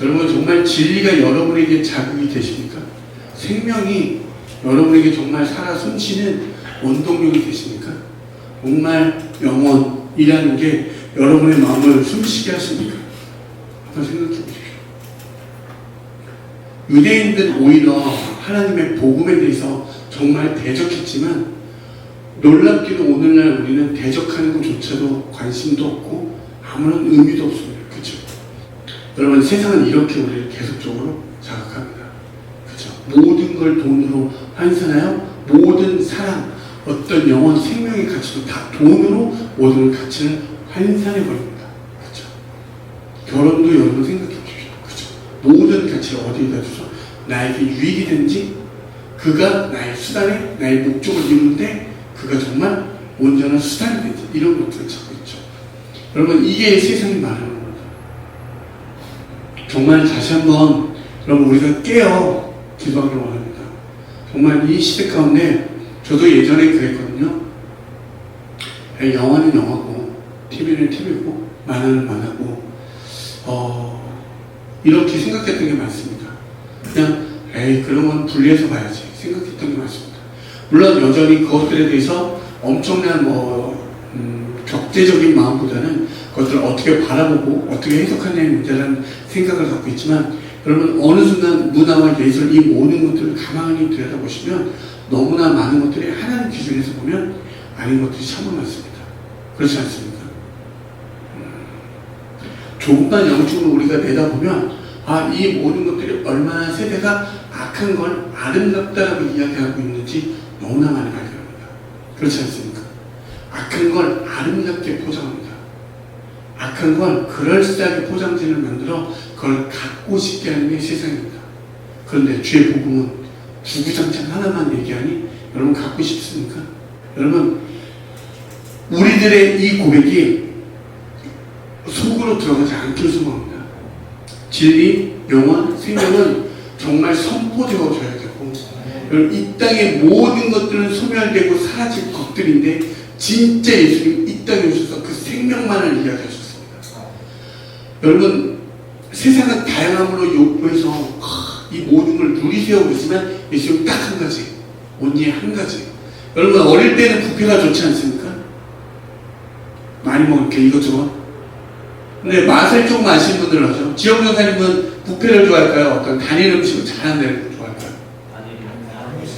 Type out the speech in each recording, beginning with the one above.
여러분 정말 진리가 여러분에게 자극이 되십니까? 생명이 여러분에게 정말 살아 숨쉬는 원동력이 되십니까? 정말 영원이라는 게 여러분의 마음을 숨쉬게 하십니까? 한번 생각해 보십시오. 유대인들은 오히려 하나님의 복음에 대해서 정말 대적했지만 놀랍게도 오늘날 우리는 대적하는 것조차도 관심도 없고 아무런 의미도 없습니다. 그렇죠? 여러분 세상은 이렇게 우리를 계속적으로 자극합니다. 그렇죠? 모든 걸 돈으로 환산하여 모든 사랑, 어떤 영혼, 생명의 가치도 다 돈으로 모든 가치를 환산해 버립니다. 그렇죠? 결혼도 여러분 생각해 보십시오. 그렇죠? 모든 가치를 어디에다 줘서 나에게 유익이 되는지, 그가 나의 수단에 나의 목적을 이루는데 그가 정말 온전한 수단이 되는지, 이런 것들을 찾고 있죠. 여러분 이게 세상이 말하는 겁니다. 정말 다시 한번 여러분 우리가 깨어 기도하기를 원합니다. 정말 이 시대 가운데 저도 예전에 그랬거든요. 영화는 영화고 TV는 TV고 만화는 만화고 이렇게 생각했던 게 많습니다. 그냥 그런 건 분리해서 봐야지 생각했던 게 많습니다. 물론 여전히 그것들에 대해서 엄청난 격제적인 마음보다는 그것들을 어떻게 바라보고 어떻게 해석하냐의 문제라는 생각을 갖고 있지만, 여러분 어느 순간 문화와 예술 이 모든 것들을 가만히 들여다보시면 너무나 많은 것들이 하나님 기준에서 보면 아닌 것들이 참 많습니다. 그렇지 않습니까? 조금만 영적으로 우리가 내다보면 이 모든 것들이 얼마나 세대가 악한 걸 아름답다라고 이야기하고 있는지 너무나 많이 발견합니다. 그렇지 않습니까? 악한 걸 아름답게 포장합니다. 악한 걸 그럴싸하게 포장지를 만들어 그걸 갖고 싶게 하는 게 세상입니다. 그런데 주의 복음은 주구장창 하나만 얘기하니 여러분 갖고 싶습니까? 여러분 우리들의 이 고백이 속으로 들어가지 않길 소망합니다. 진리, 영원, 생명은 정말 선포되어져야 되고, 이 땅의 모든 것들은 소멸되고 사라질 것들인데 진짜 예수님 이 땅에 오셔서 그 생명만을 이야기하셨습니다. 여러분 세상은 다양함으로 욕구해서 이 모든 걸 누리세요 그러지만 예수님 딱 한 가지, 온리 한 가지. 여러분 어릴 때는 뷔페가 좋지 않습니까? 많이 먹을게 이것저것. 근데 맛을 좀 아시는 분들은 하죠. 지영 전사님은 뷔페를 좋아할까요? 어떤 단일 음식을 잘하는 데를 좋아할까요?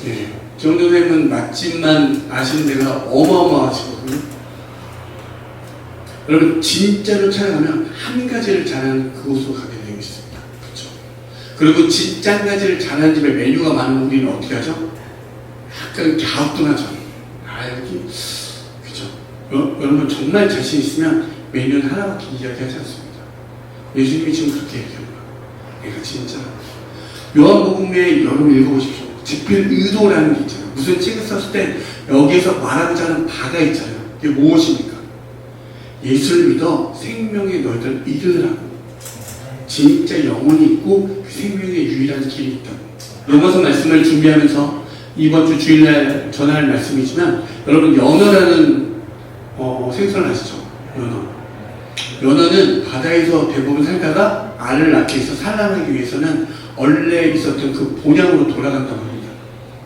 네. 지영 전사님은 맛집만 아시는 데가 어마어마하시거든요. 여러분 진짜로 찾아가면 한 가지를 잘하는 그곳으로 가게 되어 있습니다. 그렇죠? 그리고 진짜 한 가지를 잘하는 집에 메뉴가 많은 우리는 어떻게 하죠? 약간 갸우뚱하죠. 여기 그렇죠? 여러분 정말 자신 있으면 메뉴는 하나밖에 이야기하지 않습니다. 예수님이 지금 그렇게 얘기합니다. 내가 진짜 요한복음에 여러분 읽어보십시오. 집필 의도라는 게 있잖아요. 무슨 책을 썼을 때 여기에서 말하고자 하는 바가 있잖아요. 이게 무엇입니까? 예수를 믿어 생명의 너희들 이르라고. 진짜 영혼이 있고 그 생명의 유일한 길이 있다고. 로마서 말씀을 준비하면서 이번 주 주일날 전할 말씀이지만, 여러분 연어라는 생선을 아시죠? 연어는 바다에서 대부분 살다가 알을 낳기 위해서 산란하기 위해서는 원래 있었던 그 본향으로 돌아간다고 합니다.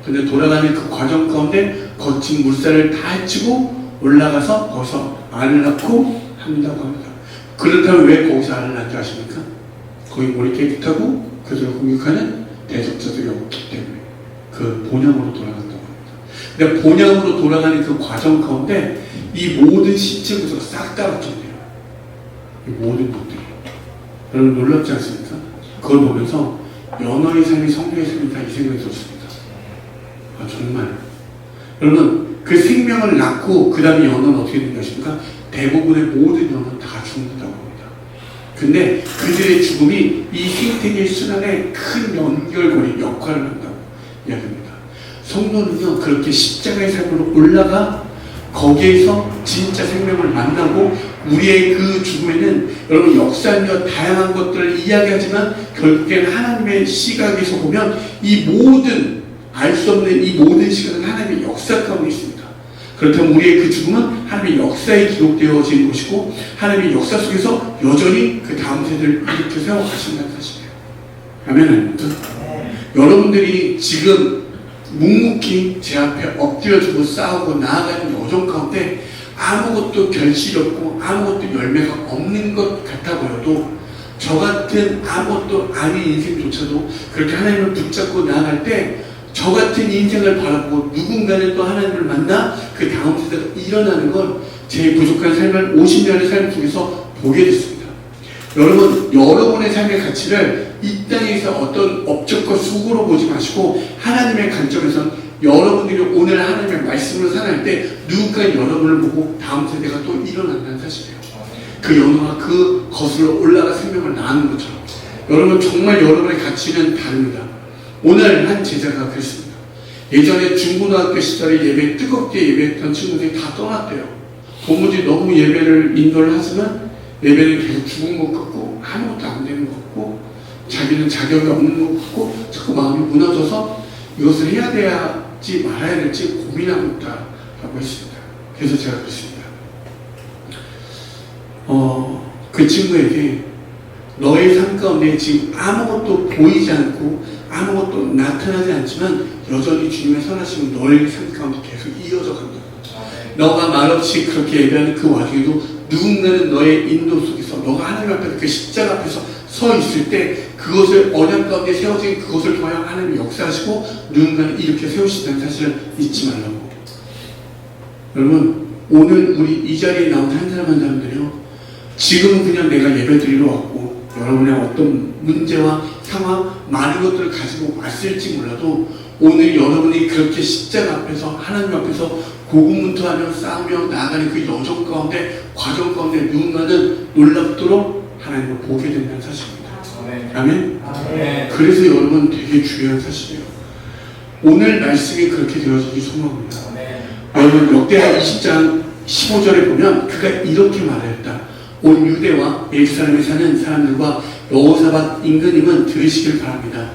근데 돌아가는 그 과정 가운데 거친 물살을 다 헤치고 올라가서 거기서 알을 낳고 한다고 합니다. 그렇다면 왜 거기서 알을 낳게 하십니까? 거기 물이 깨끗하고 그들을 공격하는 대적자들이 없기 때문에 그 본향으로 돌아간다고 합니다. 근데 본향으로 돌아가는 그 과정 가운데 이 모든 신체 구조가 싹 다 바뀐대요. 이 모든 것들이. 여러분 놀랍지 않습니까? 그걸 보면서 연어의 삶이 성도의 삶이다 이 생각이 들었습니다. 정말 여러분 그 생명을 낳고 그 다음에 연어는 어떻게 된 것입니까? 대부분의 모든 연어는 다 죽는다고 합니다. 근데 그들의 죽음이 이 생태계의 순환에 큰 연결고리 역할을 한다고 이야기합니다. 성도는요 그렇게 십자가의 삶으로 올라가 거기에서 진짜 생명을 만나고, 우리의 그 죽음에는 여러분 역사며 다양한 것들을 이야기하지만 결국엔 하나님의 시각에서 보면 이 모든 알 수 없는 이 모든 시각은 하나님의 역사 가운데 있습니다. 그렇다면 우리의 그 죽음은 하나님의 역사에 기록되어진 것이고 하나님의 역사 속에서 여전히 그 다음 세대를 일으켜 세워가신다는 사실이에요. 아멘 아닙니까? 여러분들이 지금 묵묵히 제 앞에 엎드려주고 싸우고 나아가는 여정 가운데 아무것도 결실이 없고 아무것도 열매가 없는 것 같아 보여도 저 같은 아무것도 아닌 인생조차도 그렇게 하나님을 붙잡고 나아갈 때 저 같은 인생을 바라보고 누군가는 또 하나님을 만나 그 다음 세대가 일어나는 건 제 부족한 삶을 50년의 삶 속에서 보게 됐습니다. 여러분, 여러분의 삶의 가치를 이 땅에서 어떤 업적과 수고로 보지 마시고 하나님의 관점에서 여러분들이 오늘 하나님의 말씀을 살아갈 때 누군가 여러분을 보고 다음 세대가 또 일어난다는 사실이에요. 그 연화가 그 거슬러 올라가 생명을 낳는 것처럼 여러분 정말 여러분의 가치는 다릅니다. 오늘 한 제자가 그랬습니다. 예전에 중고등학교 시절에 예배 뜨겁게 예배했던 친구들이 다 떠났대요. 도무지 너무 예배를 인도를 하지만 예배는 계속 죽은 것 같고 아무것도 안 되는 것 같고 자기는 자격이 없는 것 같고 자꾸 마음이 무너져서 이것을 해야 될지 말아야 될지 고민하고 있다라고 했습니다. 그래서 제가 그랬습니다. 그 친구에게 너의 삶 가운데 지금 아무것도 보이지 않고 아무것도 나타나지 않지만 여전히 주님의 선하심은 너의 삶 가운데 계속 이어져 간다. 너가 말없이 그렇게 예배하는 그 와중에도 누군가는 너의 인도 속에서 너가 하나님 앞에서 그 십자가 앞에서 서 있을 때 그것을 언약 가운데 세워진 그것을 통하여 하나님이 역사하시고 누군가는 이렇게 세우신다는 사실을 잊지 말라고. 여러분, 오늘 우리 이 자리에 나온 한 사람 한 사람들이요, 지금은 그냥 내가 예배 드리러 왔고 여러분의 어떤 문제와 상황 많은 것들을 가지고 왔을지 몰라도 오늘 여러분이 그렇게 십자가 앞에서 하나님 앞에서 고군분투하며 싸우며 나아가는 그 여정 가운데 과정 가운데 누군가는 놀랍도록 하나님을 보게 된다는 사실입니다. 아멘? 아멘. 그래서 여러분 되게 중요한 사실이에요. 오늘 말씀이 그렇게 되어지기 소망합니다. 여러분 역대하 20장 15절에 보면 그가 이렇게 말하였다. 온 유대와 예루살렘에 사는 사람들과 여호사밧 임금님은 들으시길 바랍니다.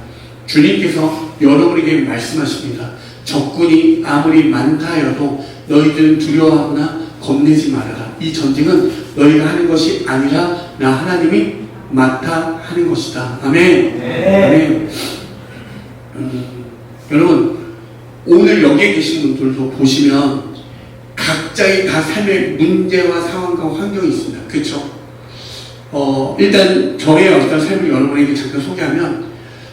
주님께서 여러분에게 말씀하십니다. 적군이 아무리 많다 하여도 너희들은 두려워하거나 겁내지 말아라. 이 전쟁은 너희가 하는 것이 아니라 나 하나님이 맡아 하는 것이다. 아멘. 네. 아멘. 여러분, 오늘 여기에 계신 분들도 보시면 각자의 다 삶의 문제와 상황과 환경이 있습니다. 그렇죠? 일단 저의 어떤 삶을 여러분에게 잠깐 소개하면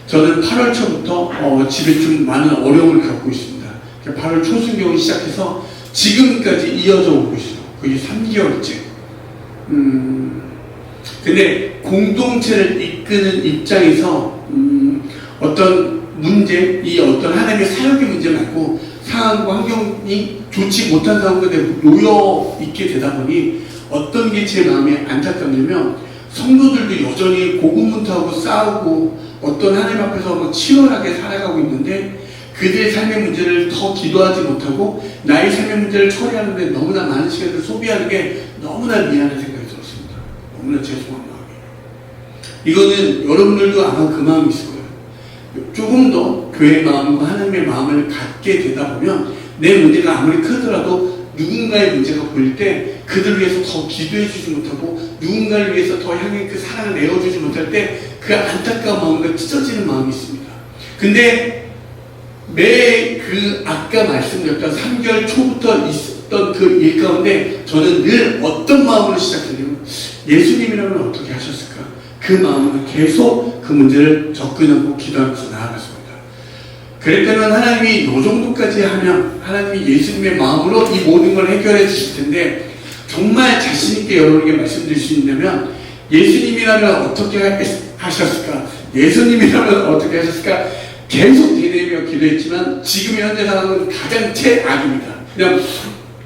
저는 8월 초부터 집에 좀 많은 어려움을 갖고 있습니다. 8월 초순경을 시작해서 지금까지 이어져 오고 있어요. 그게 3개월째. 근데 공동체를 이끄는 입장에서 어떤 문제, 이 어떤 하나님의 사역의 문제 말고 상황과 환경이 좋지 못한 상황에 놓여 있게 되다 보니 어떤 게 제 마음에 안타깝냐면 성도들도 여전히 고군분투하고 싸우고 어떤 하나님 앞에서 막 치열하게 살아가고 있는데 그들의 삶의 문제를 더 기도하지 못하고 나의 삶의 문제를 처리하는데 너무나 많은 시간을 소비하는 게 너무나 미안한 생각이 들었습니다. 너무나 죄송한 마음이에요. 이거는 여러분들도 아마 그 마음이 있을 거예요. 조금 더 교회의 마음과 하나님의 마음을 갖게 되다 보면 내 문제가 아무리 크더라도 누군가의 문제가 보일 때 그들을 위해서 더 기도해 주지 못하고 누군가를 위해서 더 향해 그 사랑을 내어주지 못할 때 그 안타까운 마음과 찢어지는 마음이 있습니다. 근데 매 그 아까 말씀드렸던 3개월 초부터 있었던 그 일 가운데 저는 늘 어떤 마음으로 시작했냐면 예수님이라면 어떻게 하셨을까? 그 마음으로 계속 그 문제를 접근하고 기도하면서 나아갔습니다. 그랬다면 하나님이 이 정도까지 하면 하나님이 예수님의 마음으로 이 모든 걸 해결해 주실 텐데 정말 자신있게 여러분에게 말씀드릴 수 있냐면 예수님이라면 어떻게 하셨을까? 예수님이라면 어떻게 하셨을까? 계속 기도하며 기도했지만 지금 현재 상황은 가장 최악입니다. 그냥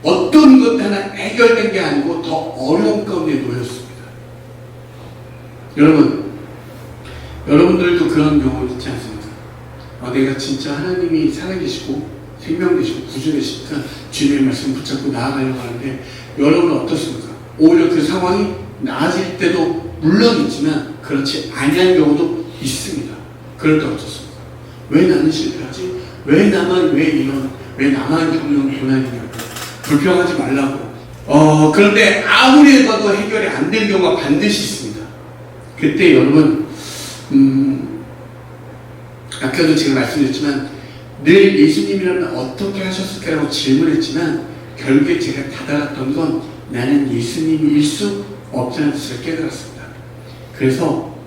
어떤 것 하나 해결된 게 아니고 더 어려운 가운데 놓였습니다. 여러분들도 그런 경우 있지 않습니까? 내가 진짜 하나님이 살아계시고 생명되시고 구주되시니까 주님의 말씀 붙잡고 나아가려고 하는데 여러분은 어떻습니까? 오히려 그 상황이 나아질 때도 물론 있지만 그렇지 아니한 경우도 있습니다. 그럴 때 어떻습니까? 왜 나는 실패하지? 왜 나만 겪는 고난이냐고 불평하지 말라고. 그런데 아무리 해봐도 해결이 안 된 경우가 반드시 있습니다. 그때 여러분 아까도 제가 말씀드렸지만 늘 예수님이라면 어떻게 하셨을까라고 질문했지만 결국에 제가 다다랐던 건 나는 예수님일 수 없다는 것을 깨달았습니다. 그래서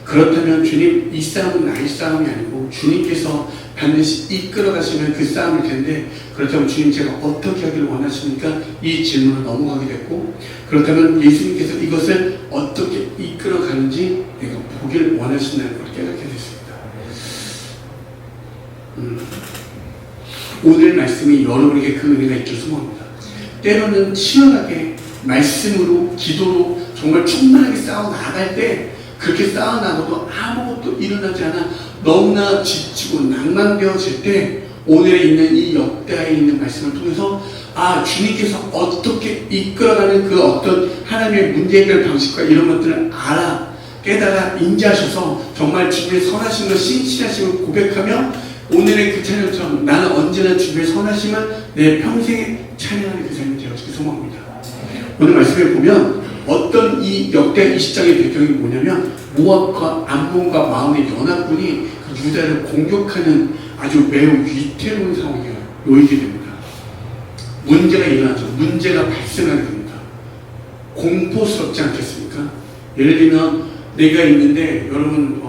그렇다면 주님, 이 싸움은 나의 싸움이 아니고 주님께서 반드시 이끌어 가시면 그 싸움일 텐데, 그렇다면 주님 제가 어떻게 하기를 원하십니까? 이 질문을 넘어가게 됐고, 그렇다면 예수님께서 이것을 어떻게 이끌어 가는지 내가 보기를 원하신다는 걸 깨닫게 됐습니다. 오늘 말씀이 여러분에게 그 은혜가 있기를 소망합니다. 때로는 치열하게 말씀으로, 기도로 정말 충만하게 싸워 나갈 때, 그렇게 싸워 나가도 아무것도 일어나지 않아 너무나 지치고 낭만되어질 때, 오늘에 있는 이 역대하에 있는 말씀을 통해서 주님께서 어떻게 이끌어가는 그 어떤 하나님의 문제 해결 방식과 이런 것들을 알아, 깨달아, 인지하셔서 정말 주님의 선하심과 신실하심을 고백하며 오늘의 그 찬양처럼 나는 언제나 주님의 선하심을 내 평생에 찬양하는 그 삶이 되어지길 소망합니다. 오늘 말씀에 보면 어떤 이 역대 20장의 배경이 뭐냐면 모압과 암몬과 마온의 연합군이 그 유다를 공격하는 아주 매우 위태로운 상황에 놓이게 됩니다. 문제가 일어나죠. 문제가 발생하게 됩니다. 공포스럽지 않겠습니까? 예를 들면 내가 있는데 여러분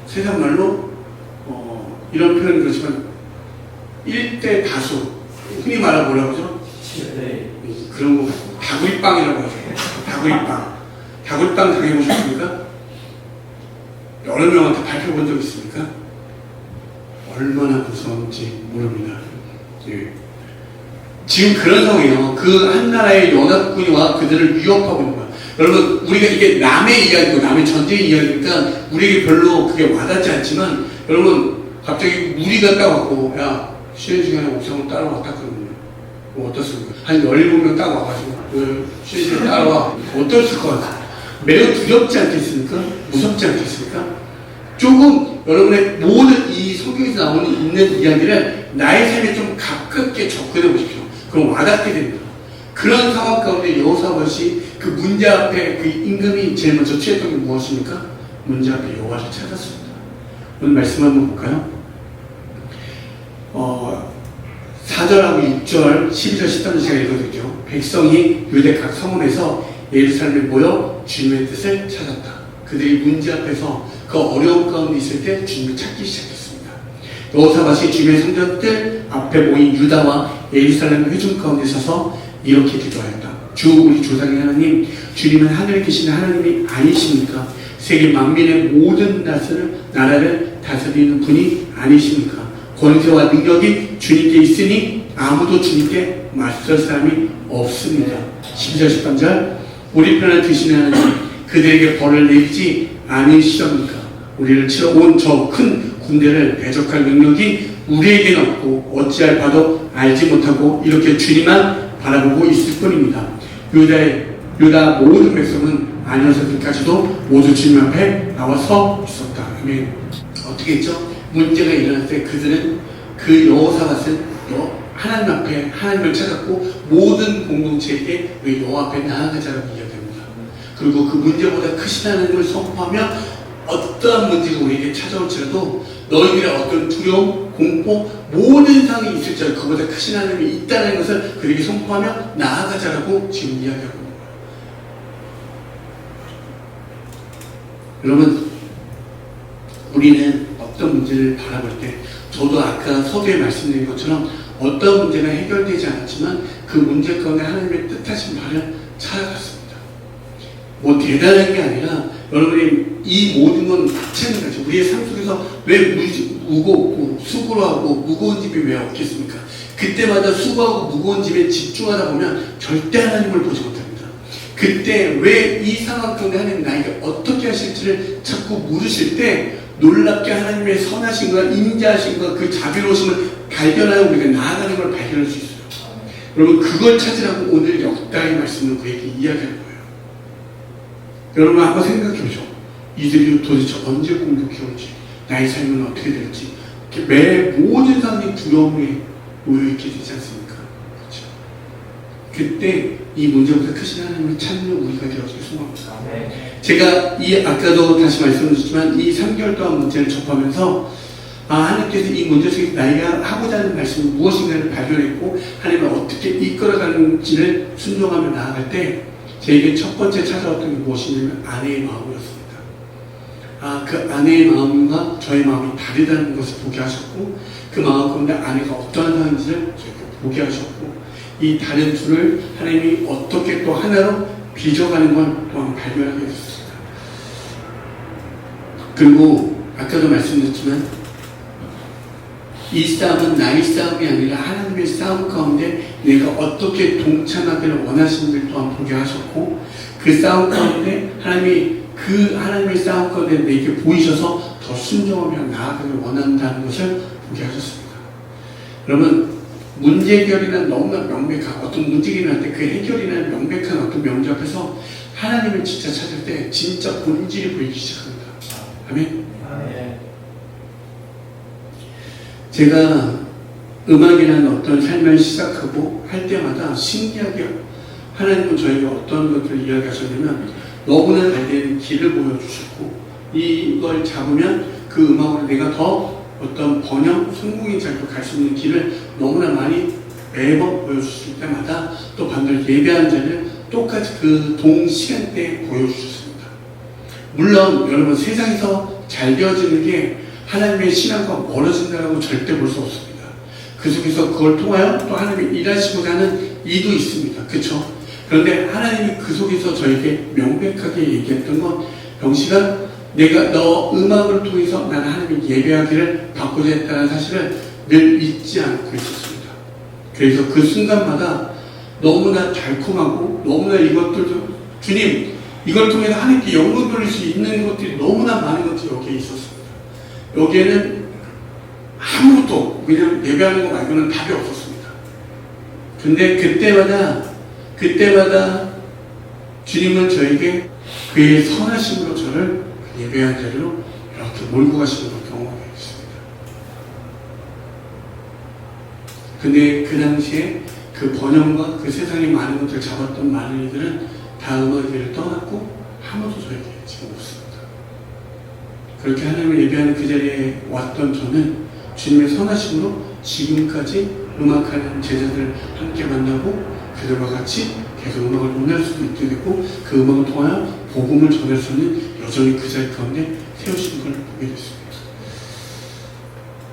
세상 말로 이런 표현은 그렇지만 일대 다수, 흔히 말하면 뭐라고 하죠? 그런 거 다구리빵이라고 하죠. 다구리빵 당해보셨습니까? 여러 명한테 발표본 적 있습니까? 얼마나 무서운지 모릅니다. 예. 지금 그런 상황이에요. 그 한 나라의 연합군이와 그들을 위협하고 있는 거야. 여러분, 우리가 이게 남의 이야기고 남의 전쟁 이야기니까 우리에게 별로 그게 와닿지 않지만, 여러분 갑자기 우리가 따왔고, 야 쉬는 시간에 옥상으로 따라왔다 그러면 어떻습니까? 한 17명 딱 와가지고 쉬는 시간에 따라와. 어떨 것 같아요? 매우 두렵지 않겠습니까? 무섭지 않겠습니까? 조금 여러분의 모든 이 성경에서 나오는 있는 이야기를 나의 삶에 좀 가깝게 접근해 보십시오. 그럼 와닿게 됩니다. 그런 상황 가운데 여호사밧이 그 문제 앞에 그 임금이 제일 먼저 취했던 게 무엇입니까? 문제 앞에 여호와를 찾았습니다. 오늘 말씀 한번 볼까요? 4절하고 6절, 12절, 13절 제가 읽어드릴게요. 백성이 유대 각 성읍에서 예루살렘에 모여 주님의 뜻을 찾았다. 그들이 문제 앞에서 그 어려운 가운데 있을 때 주님을 찾기 시작했습니다. 여호사밧이 주님의 성전들 앞에 모인 유다와 예루살렘 회중 가운데 서서 이렇게 기도하였다. 주 우리 조상의 하나님, 주님은 하늘에 계시는 하나님이 아니십니까? 세계 만민의 모든 나라를 다스리는 분이 아니십니까? 권세와 능력이 주님께 있으니 아무도 주님께 맞설 사람이 없습니다. 12절 13절 우리 편을 드시는 하나님, 그들에게 벌을 내리지 않으시렵니까? 우리를 치러 온 저 큰 군대를 대적할 능력이 우리에게는 없고 어찌할 바도 알지 못하고 이렇게 주님만 바라보고 있을 뿐입니다. 유다 모든 백성은 안현사들까지도 모두 주님 앞에 나와서 있었다. 아멘. 어떻게 했죠? 문제가 일어날 때 그들은 그 여호사밧은 하나님 앞에 하나님을 찾았고 모든 공동체에게 그 여호와 앞에 나아가자라고 이야기합니다. 그리고 그 문제보다 크신 하나님을 선포하며 어떠한 문제가 우리에게 찾아올지라도 너희들의 어떤 두려움, 공포, 모든 상황이 있을지라도 그보다 크신 하나님이 있다는 것을 그들에게 선포하며 나아가자라고 지금 이야기하고 있는 거예요. 여러분, 우리는 어떤 문제를 바라볼 때, 저도 아까 서두에 말씀드린 것처럼 어떤 문제가 해결되지 않았지만 그 문제 가운데 하나님의 뜻하신 바를 찾아갔습니다. 뭐 대단한 게 아니라 여러분이 이 모든 건 마찬가지죠. 우리의 삶 속에서 왜 무겁고 수고하고 무거운 집이 왜 없겠습니까? 그때마다 수고하고 무거운 집에 집중하다 보면 절대 하나님을 보지 못합니다. 그때 왜 이 상황 가운데 하나님 나에게 어떻게 하실지를 자꾸 물으실 때 놀랍게 하나님의 선하심과 인자하심과 그 자비로우심을 발견하여 우리가 나아가는 걸 발견할 수 있어요. 여러분, 그걸 찾으라고 오늘 역다의 말씀을 그에게 이야기하는 거예요. 여러분 한번 생각해 보죠. 이들이 도대체 언제 공격해 올지, 나의 삶은 어떻게 될지, 매 모든 상황이 두려움에 놓여있게 되지 않습니까? 그렇죠? 그때 이 문제보다 크신 하나님을 찾는 우리가 되어지길 소망합니다. 제가 아까도 다시 말씀드렸지만 이 3개월 동안 문제를 접하면서 하나님께서 이 문제 속에서 나이가 하고자 하는 말씀이 무엇인가를 발견했고 하나님을 어떻게 이끌어가는지를 순종하며 나아갈 때 저에게 첫 번째 찾아왔던 게 무엇이냐면 아내의 마음이었습니다. 그 아내의 마음과 저의 마음이 다르다는 것을 보게 하셨고 그 마음 가운데 아내가 어떠한 사람인지를 저에게 보게 하셨고 이 다른 둘을 하나님이 어떻게 또 하나로 빚어가는 걸 또한 발견하게 됐습니다. 그리고 아까도 말씀드렸지만 이 싸움은 나의 싸움이 아니라 하나님의 싸움 가운데 내가 어떻게 동참하기를 원하시는지를 또한 보게 하셨고 그 싸움 가운데 하나님의 싸움 가운데 내게 보이셔서 더 순종하며 나아가길 원한다는 것을 보게 하셨습니다. 그러면 문제 해결이나 너무나 명백한 어떤 문제가 일어날 때 그 해결이나 명백한 어떤 명제 앞에서 하나님을 진짜 찾을 때 진짜 본질이 보이기 시작합니다. 아멘. 제가 음악이라는 어떤 삶을 시작하고 할 때마다 신기하게 하나님은 저에게 어떤 것들을 이야기하셨냐면 너무나 잘 되는 길을 보여주셨고 이걸 잡으면 그 음악으로 내가 더 어떤 번영, 성공의 자리로 갈 수 있는 길을 너무나 많이 매번 보여주실 때마다 또 반대로 예배하는 자리를 똑같이 그 동시간대에 보여주셨습니다. 물론 여러분 세상에서 잘 되어지는 게 하나님의 신앙과 멀어진다고 절대 볼 수 없습니다. 그 속에서 그걸 통하여 또 하나님이 일하시고자 하는 이도 있습니다. 그렇죠? 그런데 하나님이 그 속에서 저에게 명백하게 얘기했던 건 병식아 내가 너 음악을 통해서 나는 하나님의 예배하기를 바꾸자 했다는 사실을 늘 잊지 않고 있었습니다. 그래서 그 순간마다 너무나 달콤하고 너무나 이것들도 주님 이걸 통해서 하나님께 영광 돌릴 수 있는 것들이 너무나 많은 것들이 여기에 있었습니다. 여기에는 아무것도 그냥 예배하는 거 말고는 답이 없었습니다. 근데 그때마다 주님은 저에게 그의 선하심으로 저를 예배한 자리로 이렇게 몰고 가시는 걸 경험하게 됐습니다. 근데 그 당시에 그 번영과 그 세상에 많은 것들을 잡았던 많은 이들은 다 음악을 떠났고 아무도 저에게 지금 없습니다. 그렇게 하나님을 예배하는 그 자리에 왔던 저는 주님의 선하심으로 지금까지 음악하는 제자들을 함께 만나고 그들과 같이 계속 음악을 논할 수도 있게 됐고 그 음악을 통하여 복음을 전할 수 있는 여전히 그 자리 가운데 세우신 걸 보게 됐습니다.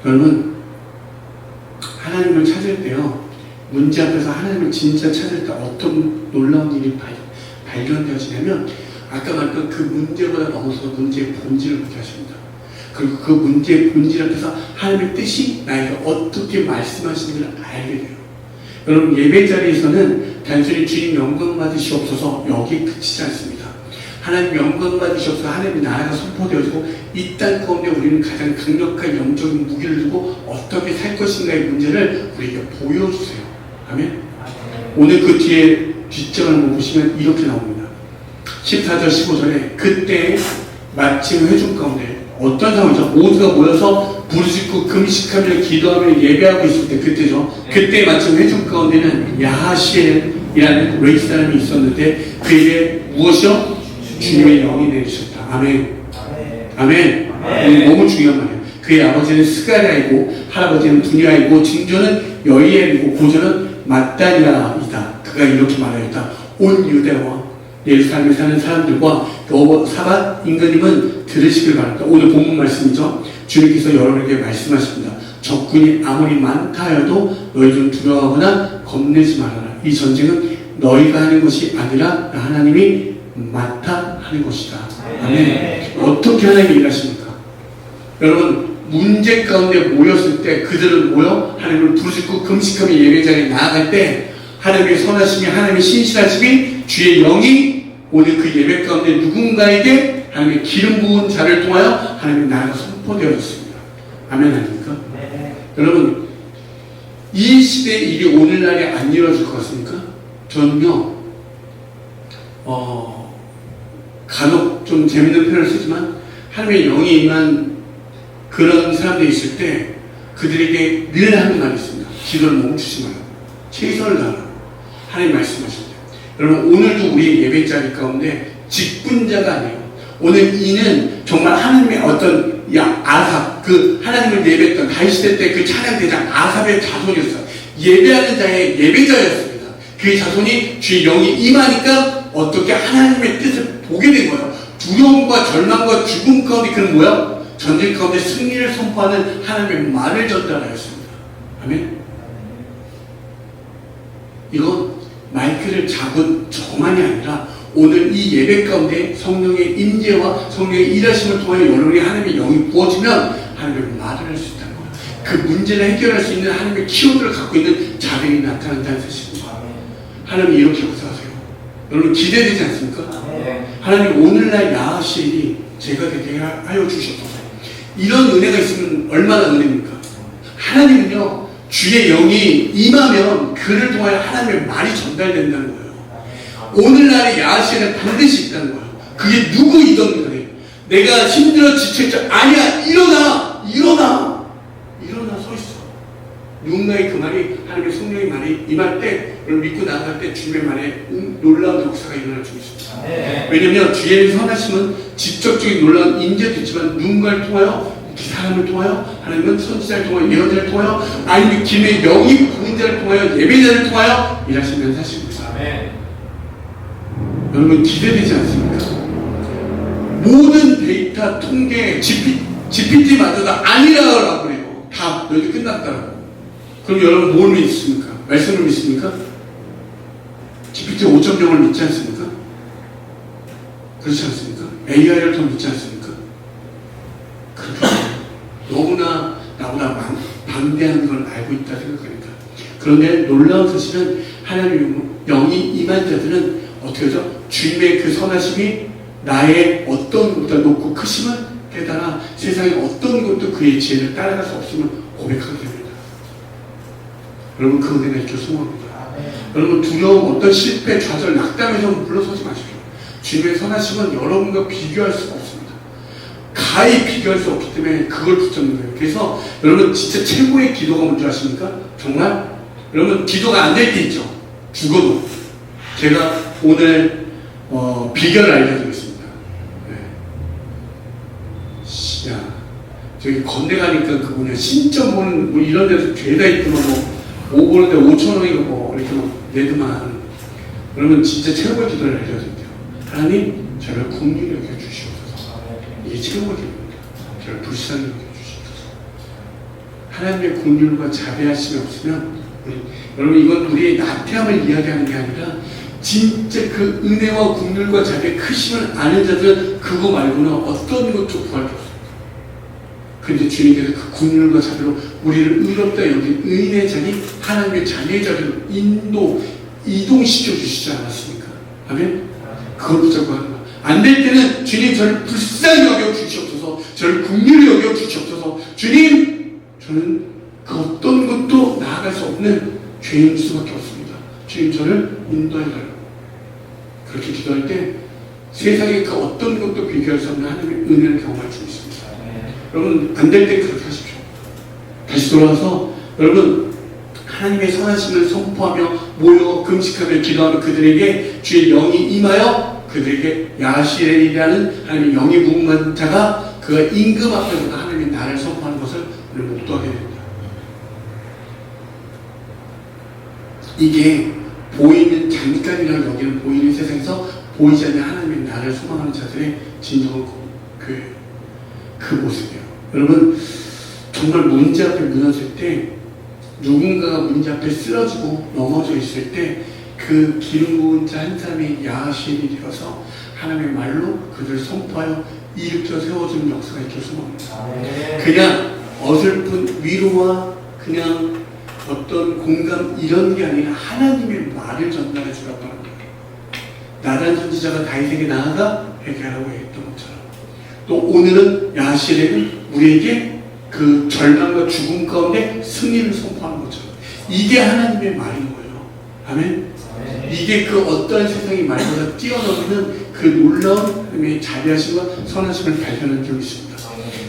여러분 하나님을 찾을 때요 문제 앞에서 하나님을 진짜 찾을 때 어떤 놀라운 일이 발견되어지냐면 아까 말했던 그 문제보다 넘어서 문제의 본질을 보게 하십니다. 그리고 그 문제의 본질 앞에서 하나님의 뜻이 나에게 어떻게 말씀하시는지를 알게 돼요. 여러분 예배 자리에서는 단순히 주님 영광 받으시옵소서 여기 그치지 않습니다. 하나님 영광 받으시옵소서 하나님의 나라가 선포되어지고 이 땅 가운데 우리는 가장 강력한 영적인 무기를 두고 어떻게 살 것인가의 문제를 우리에게 보여주세요. 아멘. 오늘 그 뒤에 뒷장을 보시면 이렇게 나옵니다. 14절 15절에 그때 마침 회중 가운데 어떤 상황이죠? 모두가 모여서 부르짖고 금식하며 기도하며 예배하고 있을 때 그때죠. 그때 마침 회중 가운데는 야하시엘이라는 레위 사람이 있었는데 그에게 무엇이요? 주님의 영이 내리셨다. 아멘. 아멘. 너무 중요한 말이에요. 그의 아버지는 스가랴이고 할아버지는 분야이고 증조는 여이엘이고 고조는 마따니아이다. 그가 이렇게 말하였다. 온 유대와 예루살렘에 사는 사람들과 사밧 인근님은 들으시길 바랍니다. 오늘 본문 말씀이죠. 주님께서 여러분에게 말씀하십니다. 적군이 아무리 많다 하여도 너희 좀 두려워하거나 겁내지 말아라. 이 전쟁은 너희가 하는 것이 아니라 하나님이 맡아 하는 것이다. 아멘. 어떻게 하나님이 일하십니까? 여러분 문제 가운데 모였을 때 그들은 모여 하나님을 부르짖고 금식하며 예배자리에 나아갈 때 하나님의 선하심이 하나님의 신실하심이 주의 영이 오늘 그 예배 가운데 누군가에게 하나님의 기름 부은 자를 통하여 하나님의 나라가 선포되어졌습니다. 아멘 아닙니까? 네. 여러분 이 시대의 일이 오늘날에 안 이루어질 것 같습니까? 저는요 간혹 좀 재밌는 표현을 쓰지만 하나님의 영이 임한 그런 사람들이 있을 때 그들에게 늘 하는 말이 있습니다. 기도를 멈추지 말고 최선을 다하라고 하나님 말씀하십니다. 여러분 오늘도 우리의 예배 자리 가운데 직분자가 아니에요. 오늘 이는 정말 하나님의 어떤 아삽, 그 하나님을 예배했던 다윗 시대 때 그 찬양 대장 아삽의 자손이었어요. 예배하는 자의 예배자였습니다. 그 자손이 주의 영이 임하니까 어떻게 하나님의 뜻을 보게 된 거예요. 두려움과 절망과 죽음 가운데 그는 뭐야? 전쟁 가운데 승리를 선포하는 하나님의 말을 전달하였습니다. 아멘. 이건 마이크를 잡은 저만이 아니라 오늘 이 예배 가운데 성령의 임재와 성령의 일하심을 통하여 여러분이 하나님의 영이 부어지면 하나님의 말을 할 수 있다는 거예요. 그 문제를 해결할 수 있는 하나님의 키워드를 갖고 있는 자들이 나타난다는 뜻입니다. 하나님이 이렇게 역사하세요. 여러분 기대되지 않습니까? 하나님 오늘날 야하시엘이 제가 되게 하여 주셨어요. 이런 은혜가 있으면 얼마나 은혜입니까? 하나님은요 주의 영이 임하면 그를 통하여 하나님의 말이 전달된다는 거예요. 오늘날의 야하시엘은 반드시 있다는 거예요. 그게 누구이든 간에 내가 힘들어 지쳤죠. 아니야 일어나 서 있어. 누군가의 그 말이 하나님의 성령의 말이 임할 때 그걸 믿고 나아갈 때 주님의 말에 놀라운 역사가 일어날 수 있습니다. 왜냐하면 주의 선하심은 직접적인 놀라운 임재도 있지만 누군가를 통하여 사람을 통하여 하나님은 선지자를 통하여 예언자를 통하여 아니면 김의 영이 부은 자를 통하여 예배자를 통하여 일하시는 사실입니다. 여러분 기대되지 않습니까? 모든 데이터 통계 GPT마저도 아니라고 그래요. 다 너희들 끝났다라고. 그럼 여러분 뭘 믿습니까? 말씀을 믿습니까? GPT 5.0을 믿지 않습니까? 그렇지 않습니까? AI를 더 믿지 않습니까? 그렇게 너무나 나보다 방대한 걸 알고 있다 생각하니까. 그런데 놀라운 사실은 하나님의 영이 임한 자들은 어떻게 하죠? 주님의 그 선하심이 나의 어떤 것보다 높고 크심을 깨달아 세상의 어떤 것도 그의 지혜를 따라갈 수 없음을 고백하게 됩니다. 여러분 그 은혜가 있기를 소망합니다. 여러분 두려움, 어떤 실패, 좌절, 낙담에서 물러서지 마십시오. 주님의 선하심은 여러분과 비교할 수가 없습니다. 가히 비교할 수 없기 때문에 그걸 붙잡는 거예요. 그래서 여러분 진짜 최고의 기도가 뭔지 아십니까? 정말 여러분 기도가 안 될 때 있죠. 죽어도. 제가 오늘 비결을 알려드리겠습니다. 야, 저기 건대 가니까 그 뭐냐 신점 보는 뭐 이런 데서 죄다 있구나 뭐 5 보는데 5,000원이고 뭐 이렇게 막 내더만. 그러면 진짜 최고의 기도를 알려드릴게요. 하나님 저를 긍휼히 여겨 주시옵소서. 이게 최고의 기도입니다. 저를 불쌍히 여겨 주시옵소서. 하나님의 긍휼과 자비하심이 없으면 여러분 이건 우리의 나태함을 이야기하는 게 아니라 진짜 그 은혜와 긍휼과 자비의 크심을 아는 자들은 그거 말고는 어떤 것도 구할 게 없습니다. 그런데 주님께서 그 긍휼과 자비로 우리를 의롭다 여긴 의인의 자리, 하나님의 자녀의 자리로 이동시켜 주시지 않았습니까? 아멘? 그걸 붙잡고 하는 거야. 안 될 때는 주님 저를 불쌍히 여겨 주시옵소서, 저를 긍휼히 여겨 주시옵소서. 주님 저는 그 어떤 것도 나아갈 수 없는 죄인 수밖에 없습니다. 주님 저를 인도해달라고. 그렇게 기도할 때 세상의 그 어떤 것도 비교할 수 없는 하나님의 은혜를 경험할 수 있습니다. 여러분 안 될 때 그렇게 하십시오. 다시 돌아와서 여러분 하나님의 선하심을 선포하며 모여 금식하며 기도하며 그들에게 주의 영이 임하여 그들에게 야시엘이라는 하나님의 영이 부은 자가 그가 임금 앞에서 하나님의 나를 선포하는 것을 우리 목도하게 됩니다. 이게 보이는 잠깐이라고 여기는 보이는 세상에서 보이지 않는 하나님의 나를 소망하는 자들의 진정한 그 모습이에요. 여러분 정말 문제 앞에 무너질 때 누군가가 문제 앞에 쓰러지고 넘어져 있을 때 그 기름 부은 자 한 사람이 야시엘이 되어서 하나님의 말로 그들을 선포하여 일으켜 세워주는 역사가 있길 소망합니다. 그냥 어설픈 위로와 그냥 어떤 공감 이런 게 아니라 하나님의 말을 전달해 주라고 하는 거예요. 나단 선지자가 다윗에게 나아가 회개하라고 했던 것처럼 또 오늘은 야시엘은 우리에게 그 절망과 죽음 가운데 승리를 선포하는 것처럼 이게 하나님의 말인 거예요. 아멘? 이게 그 어떠한 세상의 말보다 뛰어넘는 그 놀라운 하나님의 자비하심과 선하심을 발견한 적이 있습니다.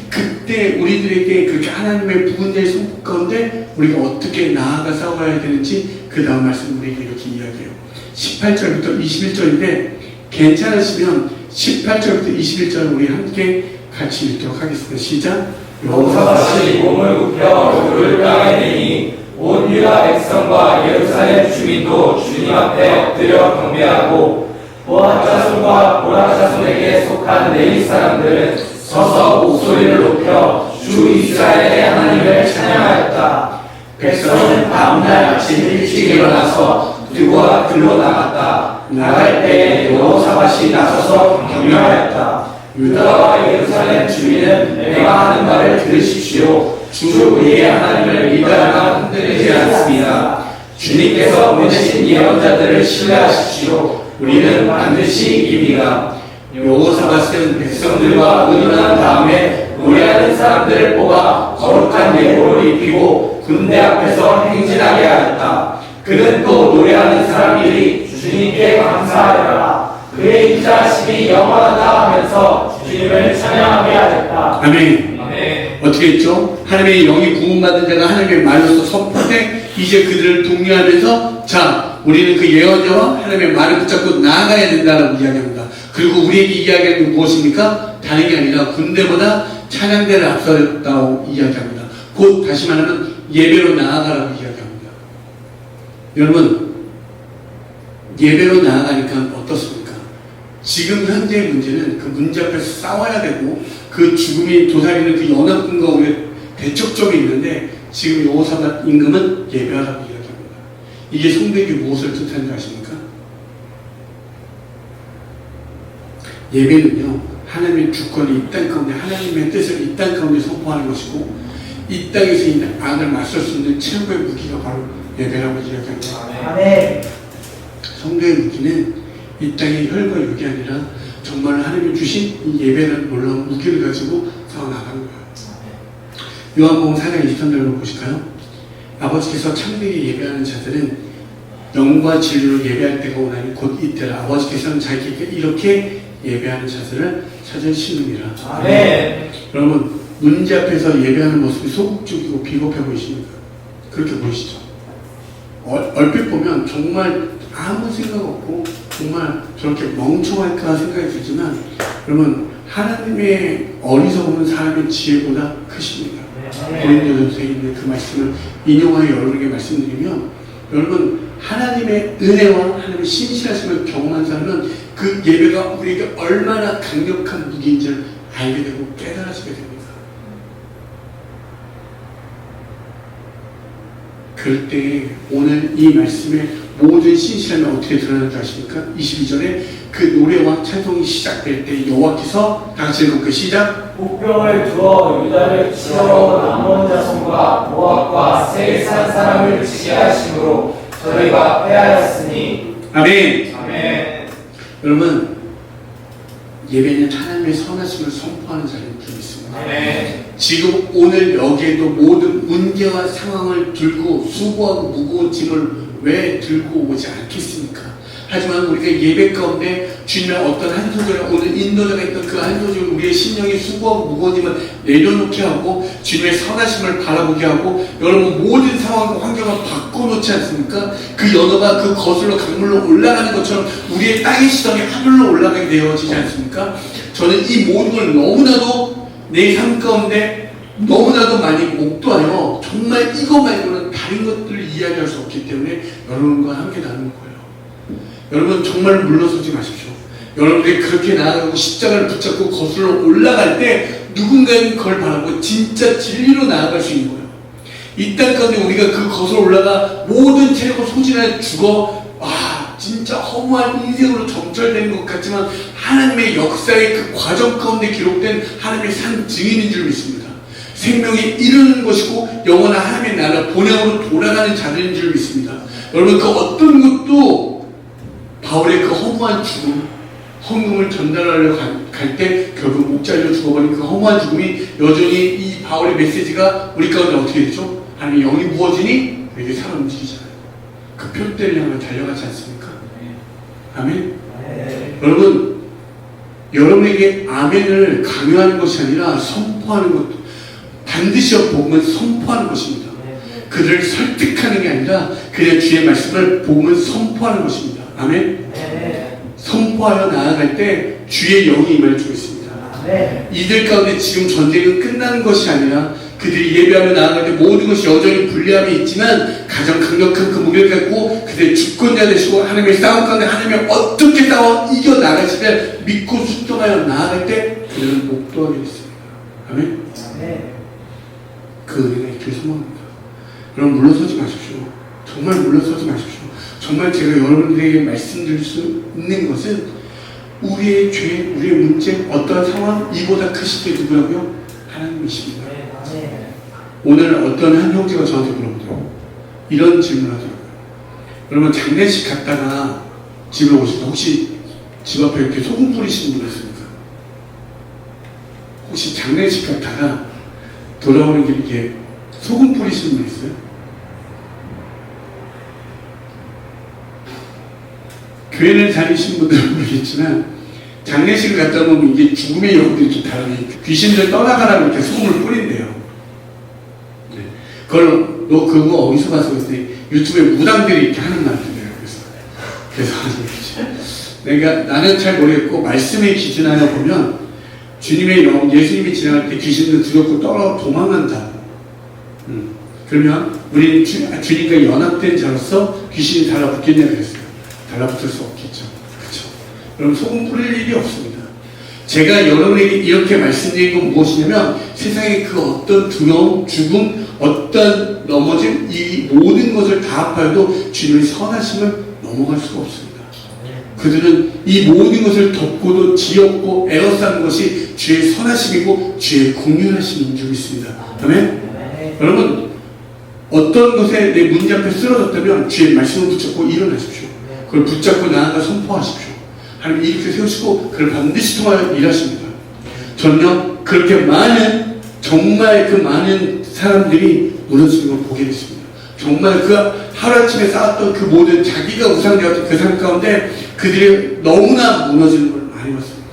그때 우리들에게 그렇게 하나님의 부은 자의 선포 가운데 우리가 어떻게 나아가 싸워야 되는지 그 다음 말씀 우리에게 이렇게 이야기해요. 18절부터 21절인데 괜찮으시면 18절부터 21절 우리 함께 같이 읽도록 하겠습니다. 시작. 여호사밧이 몸을 굽혀 얼굴을 땅에 대니 온 유다 백성과 예루살렘 주민도 주님 앞에 엎드려 경배하고 보아 자손과 보라 자손에게 속한 레위 사람들은 서서 목소리를 높여 주 이스라엘의 하나님을 찬양하였다. 백성은 다음날 아침 일찍 일어나서 들과 들로 나갔다. 나갈 때에 여호사밧이 나서서 격려하였다. 유다와 예루살렘 주민은 내가 하는 말을 들으십시오. 주 우리의 하나님을 믿어야만 흔들리지 않습니다. 주님께서 보내신 예언자들을 신뢰하십시오. 우리는 반드시 이깁니다. 여호사밧은 백성들과 의논한 다음에 노래하는 사람들을 뽑아 거룩한 예복을 입히고 군대 앞에서 행진하게 하였다. 그는 또 노래하는 사람들이 주님께 감사하여라. 그의 인자하심이 영원하다 하면서 주님을 찬양하게 하였다. 아멘. 아멘. 어떻게 했죠? 하나님의 영이 부음받은 자가 하나님의 말로서 선포돼 이제 그들을 독려하면서 자, 우리는 그 예언자와 하나님의 말을 붙잡고 나아가야 된다라고 이야기합니다. 그리고 우리에게 이야기하는 게 무엇입니까? 다른 게 아니라 군대보다 찬양대를 앞서다고 이야기합니다. 곧 다시 말하면 예배로 나아가라고 이야기합니다. 여러분, 예배로 나아가니까 어떻습니까? 지금 현재의 문제는 그 문제 앞에서 싸워야 되고 그 죽음이 도사리는 그 연합군과 우리 대척점이 있는데 지금 여호사밧 임금은 예배하라고 이야기합니다. 이게 성경이 무엇을 뜻하는지 아십니까? 예배는요, 하나님의 주권이 이 땅 가운데 하나님의 뜻을 이 땅 가운데 선포하는 것이고 이 땅에서 있는 악을 맞설 수 있는 최고의 무기가 바로 예배라고 이야기합니다. 아멘. 성도의 무기는 이 땅의 혈과 육이 아니라 정말 하나님이 주신 이 예배라는 놀라운 무기를 가지고 싸워나가는 거예요. 요한복음 4장 23절을 보실까요? 아버지께서 참되게 예배하는 자들은 영과 진리로 예배할 때가 오나니 곧 이때라. 아버지께서는 자기에게 이렇게 예배하는 자들을 찾으시느니라. 아멘. 여러분, 문제 앞에서 예배하는 모습이 소극적이고 비겁해 보이십니까? 그렇게 보이시죠? 얼핏 보면 정말 아무 생각 없고 정말 저렇게 멍청할까 생각이 들지만 여러분, 하나님의 어리석은 사람의 지혜보다 크십니다. 고린도전서에 있는 그 말씀을 인용하여 여러분에게 말씀드리면 여러분, 하나님의 은혜와 하나님의 신실하심을 경험한 사람은 그 예배가 우리에게 얼마나 강력한 무기인지를 알게 되고 깨달아지게 됩니다. 그럴 때 오늘 이 말씀의 모든 신실함이 어떻게 드러나는지 아십니까? 22절에 그 노래와 찬송이 시작될 때 여호와께서 다 같이 읽을까요? 시작! 목병을 두어 유다를 치러 남원 자손과 모압과 세일 산 사람을 치게 하심으로 저희가 패하였으니. 아멘! 아멘. 여러분, 예배는 하나님의 선하심을 선포하는 자리인 줄 믿습니다. 아멘. 지금 오늘 여기에도 모든 문제와 상황을 들고 수고하고 무거운 짐을 왜 들고 오지 않겠습니까? 하지만 우리가 예배 가운데 주님의 어떤 한 소절에 오늘 인도자가 있던 그 한 소절 우리의 심령이 수고하고 무거운 짐을 내려놓게 하고 주님의 선하심을 바라보게 하고 여러분 모든 상황과 환경을 바꿔놓지 않습니까? 그 연어가 그 거슬러 강물로 올라가는 것처럼 우리의 땅의 시선이 하늘로 올라가게 되어지지 않습니까? 저는 이 모든 걸 너무나도 내 삶 가운데 너무나도 많이 목도하여 정말 이거 말고는 다른 것들을 이야기할 수 없기 때문에 여러분과 함께 나누는 거예요. 여러분 정말 물러서지 마십시오. 여러분들이 그렇게 나아가고 십자가를 붙잡고 거슬러 올라갈 때 누군가는 그걸 바라고 진짜 진리로 나아갈 수 있는 거예요. 이 땅 가운데 우리가 그 거슬러 올라가 모든 체력을 소진하여 죽어 진짜 허무한 인생으로 점철되는 것 같지만 하나님의 역사의 그 과정 가운데 기록된 하나님의 산 증인인 줄 믿습니다. 생명에 이르는 것이고 영원한 하나님의 나라 본향으로 돌아가는 자들인 줄 믿습니다. 여러분 그 어떤 것도 바울의 그 허무한 죽음, 헌금을 전달하려고 갈 때 결국 목 잘려 죽어버린 그 허무한 죽음이 여전히 이 바울의 메시지가 우리 가운데 어떻게 되죠? 하나님의 영이 부어지니 우리에게 살아 움직이잖아요. 그 표대를 향해 달려가지 않습니까? 아멘? 네. 여러분, 여러분에게 아멘을 강요하는 것이 아니라 선포하는 것, 반드시 복음은 선포하는 것입니다. 그들을 설득하는 게 아니라 그냥 주의 말씀을 복음은 선포하는 것입니다. 아멘? 네. 선포 선포하여 나아갈 때 주의 영이 임할 줄 있습니다. 이들 가운데 지금 전쟁은 끝나는 것이 아니라 그들이 예배하며 나아갈 때 모든 것이 여전히 불리함이 있지만 가장 강력한 그 무게를 갖고 그들의 주권자 되시고 하나님의 싸움 가운데 하나님이 어떻게 싸워 이겨나가시를 믿고 순종하여 나아갈 때 그들은 목도하게 됐습니다. 아멘? 그 은혜가 있길 소망합니다. 여러분 물러서지 마십시오. 정말 물러서지 마십시오. 정말 제가 여러분들에게 말씀드릴 수 있는 것은 우리의 죄, 우리의 문제, 어떠한 상황 이보다 크신 게 누구라고요? 하나님이십니다. 오늘 어떤 한 형제가 저한테 물어보더라고요. 이런 질문을 하더라고요. 여러분 장례식 갔다가 집에 오실 때 혹시 집 앞에 이렇게 소금 뿌리시는 분 있습니까? 혹시 장례식 갔다가 돌아오는 길에 이렇게 소금 뿌리시는 분 있어요? 교회를 다니신 분들은 모르겠지만 장례식을 갔다 보면 이게 죽음의 영들이 이렇게 다르니 귀신들 떠나가라고 이렇게 소금을 뿌린대요. 네. 그걸 너 그거 어디서 봐서 그랬더니 유튜브에 무당들이 이렇게 하는 말이에요. 그래서 내가 나는 잘 모르겠고 말씀에 기준하여 보면 주님의 영, 예수님이 지나갈 때 귀신들 두렵고 떨어 도망간다. 그러면 우리는 주님과 연합된 자로서 귀신이 달라붙겠냐 그랬어요. 달라붙을 수 없겠죠. 그렇죠? 여러분 소금 뿌릴 일이 없습니다. 제가 여러분에게 이렇게 말씀드린 건 무엇이냐면 세상의 그 어떤 두려움, 죽음, 어떤 넘어짐 이 모든 것을 다 합하여도 주님의 선하심을 넘어갈 수가 없습니다. 그들은 이 모든 것을 덮고도 지었고 에워싼 것이 주의 선하심이고 주의 공유하심인 줄 믿습니다. 아멘? 여러분 어떤 것에 내 문제 앞에 쓰러졌다면 주의 말씀을 붙잡고 일어나십시오. 그걸 붙잡고 나아가 선포하십시오. 하나님 이렇게 세우시고 그걸 반드시 통하여 일하십니다. 저는요 그렇게 많은 정말 그 많은 사람들이 무너지는 걸 보게 됐습니다. 정말 그 하루아침에 쌓았던 그 모든 자기가 우상되었던 그 삶 가운데 그들이 너무나 무너지는 걸 많이 봤습니다.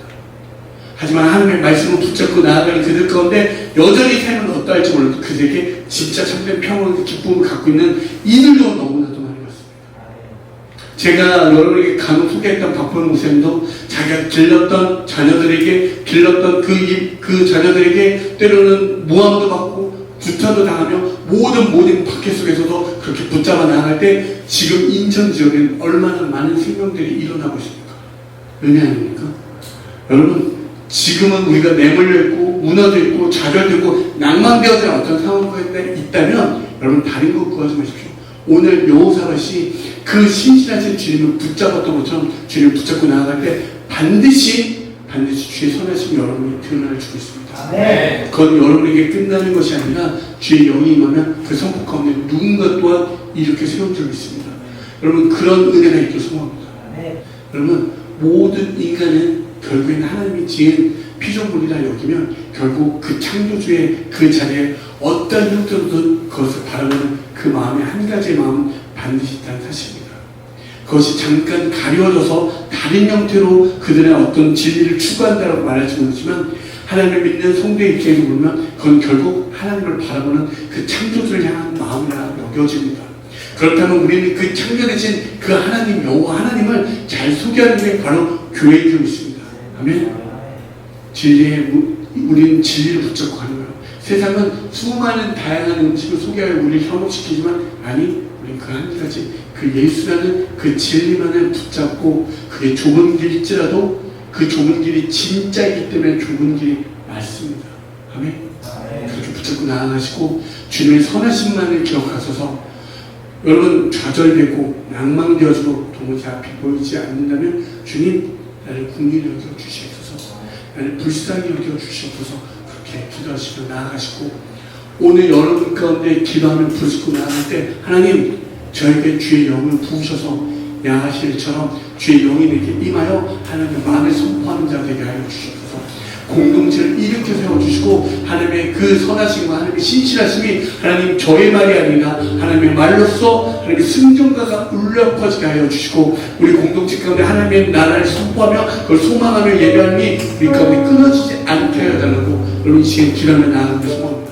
하지만 하나님의 말씀을 붙잡고 나아가는 그들 가운데 여전히 삶은 어떠할지 몰라도 그들에게 진짜 참된 평온과 기쁨을 갖고 있는 이들도 너무나도 많이 봤습니다. 제가 여러분에게 간혹 소개했던 박보영 목사님도 자기가 길렀던 자녀들에게 길렀던 그 자녀들에게 때로는 모함도 받고 구타도 당하며 모든 박해 속에서도 그렇게 붙잡아 나아갈 때 지금 인천 지역에는 얼마나 많은 생명들이 일어나고 있습니까? 은혜 아닙니까? 여러분 지금은 우리가 내몰려 있고 무너져 있고 좌절되고 낭만되어진 어떤 상황에 있다면 여러분 다른 것 구하지 마십시오. 오늘 여호사밧이 그 신실하신 주님을 붙잡았던 것처럼 주님을 붙잡고 나아갈 때 반드시 주의 선하심이 여러분이 드러날 줄 있습니다. 네. 그건 여러분에게 끝나는 것이 아니라 주의 영이 임하면 그 선포 가운데 누군가 또한 이렇게 세운 줄 믿습니다. 여러분 그런 은혜가 있길 소망합니다. 네. 여러분 모든 인간은 결국에는 하나님이 지은 피조물이라 여기면 결국 그 창조주의 그 자리에 어떤 형태로든 그것을 바라보는 그 마음의 한 가지의 마음은 반드시 있다는 사실입니다. 그것이 잠깐 가려져서 다른 형태로 그들의 어떤 진리를 추구한다고 말할지 모르지만 하나님을 믿는 성도의 입장에서 보면 그건 결국 하나님을 바라보는 그 창조주를 향한 마음이라 여겨집니다. 그렇다면 우리는 그 창조되신 그 하나님 여호와 하나님을 잘 소개하는 게 바로 교회이고 있습니다. 아멘. 우리는 진리를 붙잡고 가는 거예요. 세상은 수많은 다양한 음식을 소개하여 우리를 현혹시키지만 아니 우리는 그 한 가지 그 예수라는 그 진리만을 붙잡고 그게 좁은 길일지라도 그 좁은 길이 진짜이기 때문에 좁은 길이 맞습니다. 아멘. 그렇게 붙잡고 나아가시고 주님의 선하심만을 기억하셔서 여러분 좌절되고 낭망되어지고 도무지 앞이 보이지 않는다면 주님 나를 긍휼히 여겨 주시옵소서, 나를 불쌍히 여겨 주시옵소서 그렇게 기도하시며 나아가시고 오늘 여러분 가운데 기도하며 부르짖고 나아갈 때 하나님 저에게 주의 영을 부으셔서 양하실 일처럼 주의 영이 내게 임하여 하나님의 마음을 선포하는 자 되게 하여 주시옵소서. 공동체를 일으켜 세워주시고 하나님의 그 선하심과 하나님의 신실하심이 하나님 저의 말이 아니라 하나님의 말로써 하나님의 승전가가 울려 퍼지게 하여 주시고 우리 공동체 가운데 하나님의 나라를 선포하며 그걸 소망하며 예배하니 우리 가운데 끊어지지 않게 하여 달라고 여러분 이 시간 기도하며 나아가는 것을